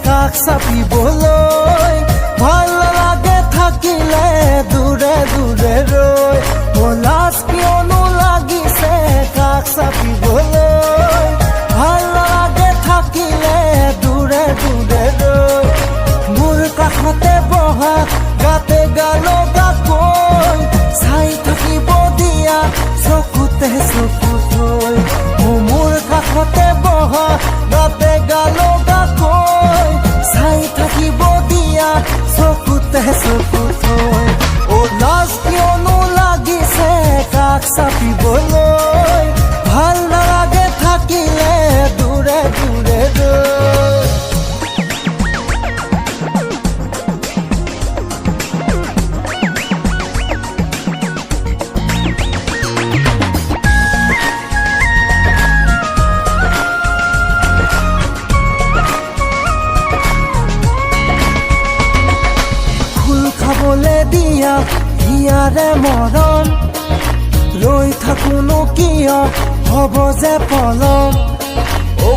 কাষ চাপিবলৈ ভাল লাগে থাকিলে দূৰে দূৰে ৰৈ লাজ কিয়নো লাগিছে কাষ চাপিবলৈ ভাল লাগে থাকিলে দূৰে দূৰে ৰৈ মোৰ কাষতে বহা গাতে গালগাকৈ চাই থাকিব দিয়া চকুতে চকু থৈ মোৰ কাষতে বহা গাতে গালগাকৈ চাই থাকিব দিয়া চকুতে চকু থৈ লাজ কিয়নো লাগিছে কাষ চাপিবলৈ ভাল নালাগে থাকিলে দূৰে দূৰে ৰৈ খাবলে দিয়া হিয়াৰে মৰম ৰৈ থাকোনো কিয় হ'ব যে পলম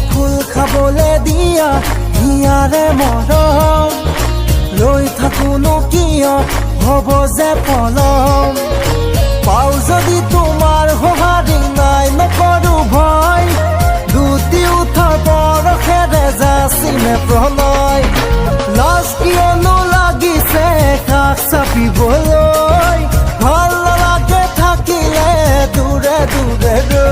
ফুল খাবলে দিয়া হিয়াৰে মৰম ৰৈ থাকোনো কিয় হ'ব যে পলম পাও যদি তোমাৰ সঁহাৰি নাই নকৰো ভয় দুটি উঠাৰ বৰষেৰে যাচিলে প্ৰণয় লাজ কিয়নো লাগিছে কাষ চাপিবলৈ ভাল নালাগে থাকিলে দূৰে দূৰে ৰৈ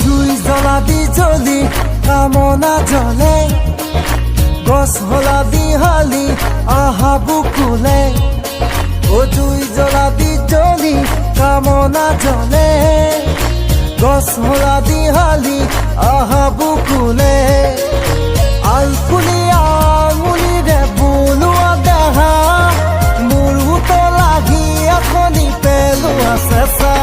জুই জ্বলা দি জ্বলি কামনা জ্বলে গছ হলা বিহালি আহা বুকুলে জুই জ্বলা দি জ্বলি কামনা জ্বলে গছ হলা বিহালি আহা বুকুলে আলফুলি আঙুলিৰে বোলোৱা দেহা মোৰ উত লাগি এখনি পেলোৱা চেঁচা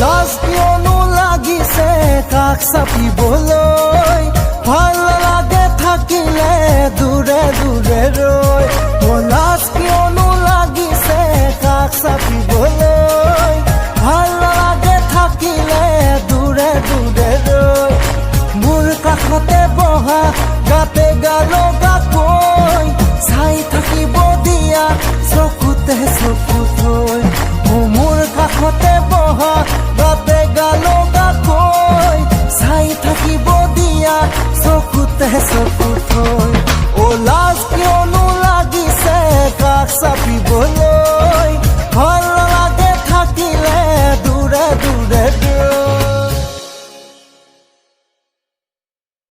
লাজ কিয়নো লাগিছে কাষ চাপিবলৈ ভাল নালাগে থাকিলে দূৰে দূৰে ৰৈ লাজ কিয়নো লাগিছে কাষ চাপিবলৈ ভাল নালাগে থাকিলে দূৰে দূৰে ৰৈ মোৰ কাষতে বহা গাতে গালগাকৈ চাই থাকিব দিয়া চকুতে চকু থৈ মোৰ কাষতে বহা গাতে গালগাকৈ চাই থাকিব দিয়া চকুতে চকু